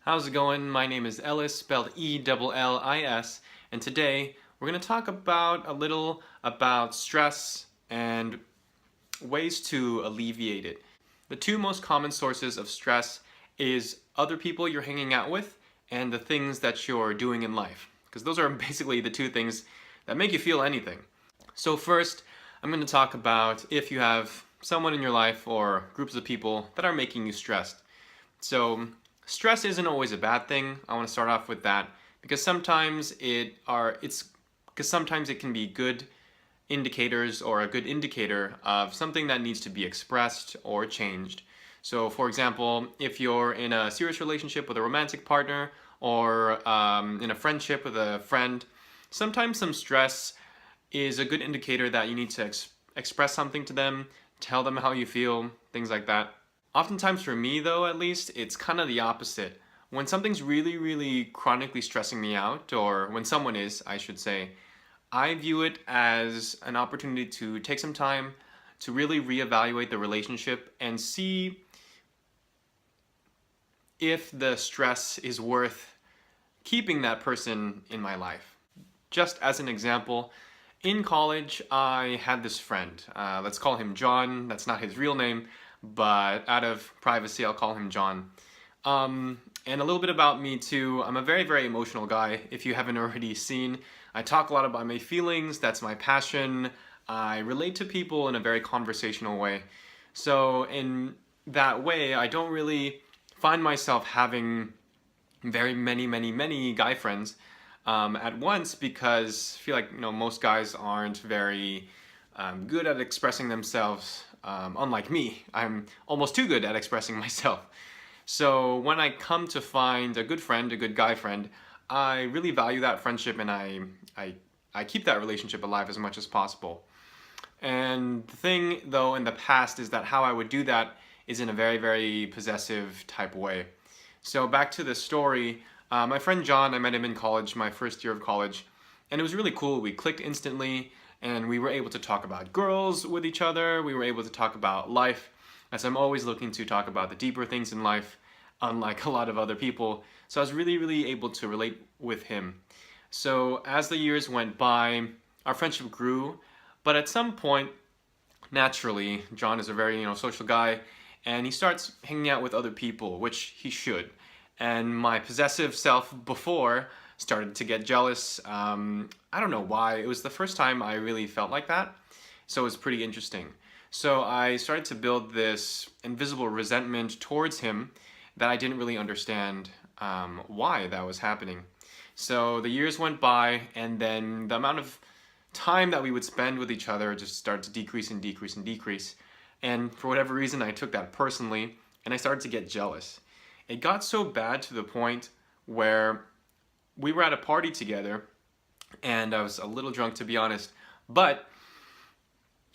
How's it going? My name is Ellis, spelled E-L-L-I-S, and today we're going to talk about a little about stress and ways to alleviate it. The two most common sources of stress is other people you're hanging out with and the things that you're doing in life, because those are basically the two things that make you feel anything. So first, I'm going to talk about if you have someone in your life or groups of people that are making you stressed. So stress isn't always a bad thing. I want to start off with that because sometimes sometimes it can be good indicators or a good indicator of something that needs to be expressed or changed. So for example, if you're in a serious relationship with a romantic partner or in a friendship with a friend, sometimes some stress is a good indicator that you need to express something to them, tell them how you feel, things like that. Oftentimes for me though, at least, it's kind of the opposite. When something's really, really chronically stressing me out, or when someone is, I should say, I view it as an opportunity to take some time to really reevaluate the relationship and see if the stress is worth keeping that person in my life. Just as an example, in college, I had this friend. Let's call him John. That's not his real name, but out of privacy, I'll call him John. And a little bit about me too. I'm a very, very emotional guy. If you haven't already seen, I talk a lot about my feelings. That's my passion. I relate to people in a very conversational way. So in that way, I don't really find myself having very many guy friends at once, because I feel like most guys aren't very good at expressing themselves. Unlike me, I'm almost too good at expressing myself. So when I come to find a good friend, a good guy friend, I really value that friendship, and I keep that relationship alive as much as possible. And the thing though in the past is that how I would do that is in a very possessive type way. So back to the story, my friend John, I met him in college, my first year of college, and it was really cool. We clicked instantly, and we were able to talk about girls with each other. We were able to talk about life, as I'm always looking to talk about the deeper things in life, unlike a lot of other people. So I was really able to relate with him. So as the years went by, our friendship grew, but at some point, naturally, John is a very social guy, and he starts hanging out with other people, which he should. And my possessive self before started to get jealous. I don't know why. It was the first time I really felt like that, so it was pretty interesting. So I started to build this invisible resentment towards him that I didn't really understand why that was happening. So the years went by, and then the amount of time that we would spend with each other just started to decrease. And for whatever reason, I took that personally, and I started to get jealous. It got so bad to the point where we were at a party together, and I was a little drunk, to be honest, but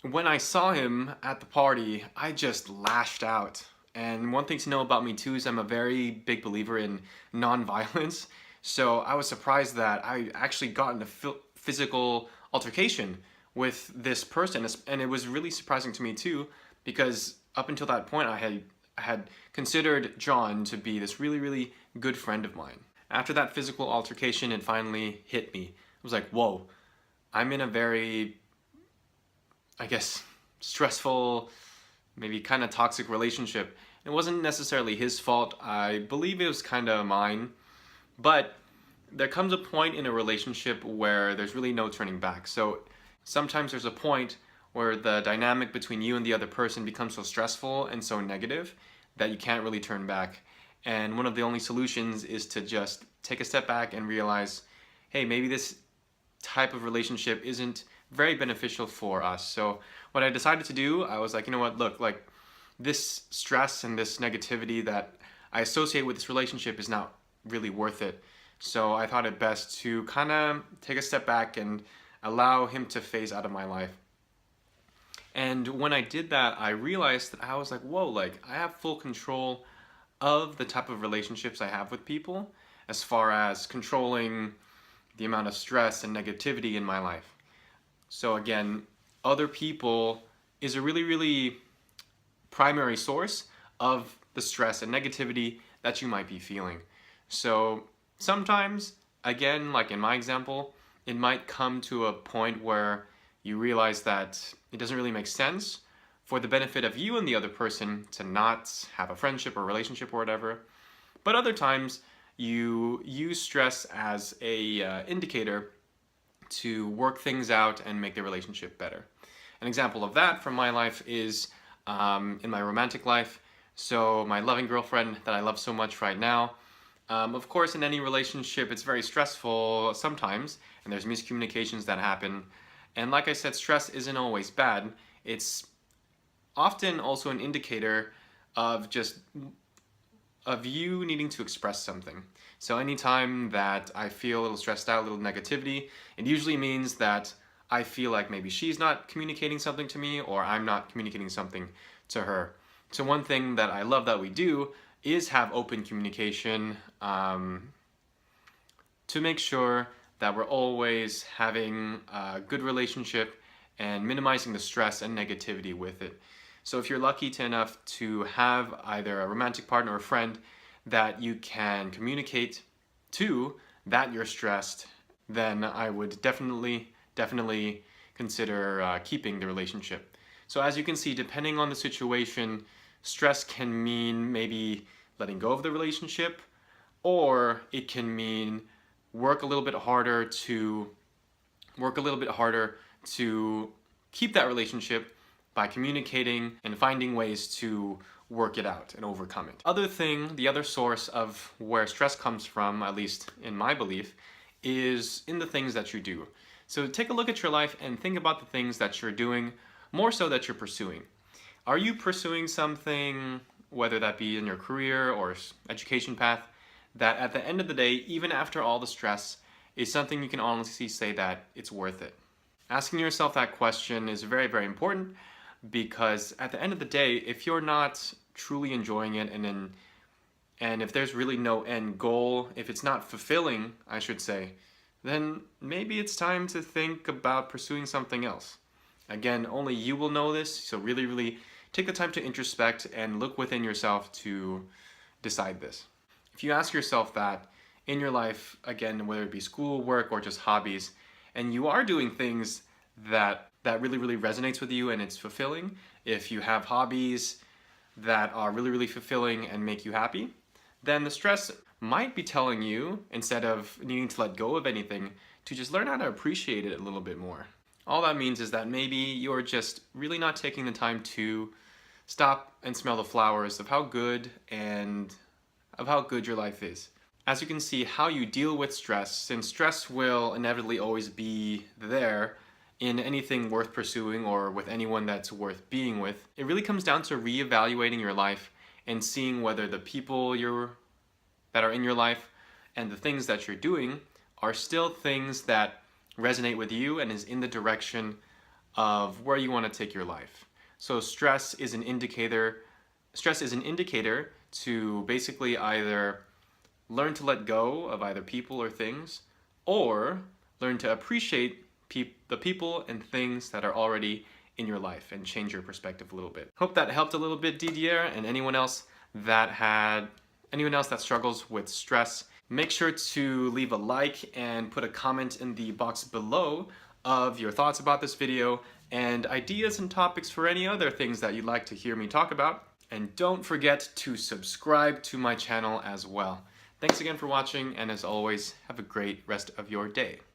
when I saw him at the party, I just lashed out. And one thing to know about me too is I'm a very big believer in non-violence. So I was surprised that I actually got in a physical altercation with this person, and it was really surprising to me too, because up until that point I had considered John to be this really good friend of mine. After that physical altercation, it finally hit me. I was like, whoa, I'm in a very, I guess, stressful, maybe kind of toxic relationship. It wasn't necessarily his fault. I believe it was kind of mine. But there comes a point in a relationship where there's really no turning back. So sometimes there's a point where the dynamic between you and the other person becomes so stressful and so negative that you can't really turn back. And one of the only solutions is to just take a step back and realize, hey, maybe this type of relationship isn't very beneficial for us. So what I decided to do, I was like, you know what, look, like this stress and this negativity that I associate with this relationship is not really worth it. So I thought it best to kind of take a step back and allow him to phase out of my life. And when I did that, I realized that I was like, whoa, like I have full control of the type of relationships I have with people, as far as controlling the amount of stress and negativity in my life. So again, other people is a really primary source of the stress and negativity that you might be feeling. So sometimes, again, like in my example, it might come to a point where you realize that it doesn't really make sense for the benefit of you and the other person to not have a friendship or relationship or whatever. But other times, you use stress as a indicator to work things out and make the relationship better. An example of that from my life is in my romantic life. So my loving girlfriend that I love so much right now. Of course, in any relationship, it's very stressful sometimes, and there's miscommunications that happen. And like I said, stress isn't always bad. It's often also an indicator of just of you needing to express something. So anytime that I feel a little stressed out, a little negativity, it usually means that I feel like maybe she's not communicating something to me or I'm not communicating something to her. So one thing that I love that we do is have open communication to make sure that we're always having a good relationship and minimizing the stress and negativity with it. So if you're lucky enough to have either a romantic partner or a friend that you can communicate to that you're stressed, then I would definitely consider keeping the relationship. So as you can see, depending on the situation, stress can mean maybe letting go of the relationship, or it can mean work a little bit harder to keep that relationship by communicating and finding ways to work it out and overcome it. The other source of where stress comes from, at least in my belief, is in the things that you do. So take a look at your life and think about the things that you're doing, more so that you're pursuing. Are you pursuing something, whether that be in your career or education path, that at the end of the day, even after all the stress, is something you can honestly say that it's worth it? Asking yourself that question is very, very important, because at the end of the day, if you're not truly enjoying it and if there's really no end goal, if it's not fulfilling, I should say, then maybe it's time to think about pursuing something else. Again, only you will know this, so really take the time to introspect and look within yourself to decide this. If you ask yourself that in your life, again, whether it be school, work, or just hobbies, and you are doing things that really resonates with you and it's fulfilling, if you have hobbies that are really fulfilling and make you happy, then the stress might be telling you, instead of needing to let go of anything, to just learn how to appreciate it a little bit more. All that means is that maybe you're just really not taking the time to stop and smell the flowers of how good your life is. As you can see, how you deal with stress, since stress will inevitably always be there in anything worth pursuing or with anyone that's worth being with, it really comes down to reevaluating your life and seeing whether the people that are in your life and the things that you're doing are still things that resonate with you and is in the direction of where you want to take your life. So stress is an indicator to basically either learn to let go of either people or things, or learn to appreciate the people and things that are already in your life and change your perspective a little bit. Hope that helped a little bit, Didier, and anyone else that struggles with stress. Make sure to leave a like and put a comment in the box below of your thoughts about this video and ideas and topics for any other things that you'd like to hear me talk about. And don't forget to subscribe to my channel as well. Thanks again for watching, and as always, have a great rest of your day.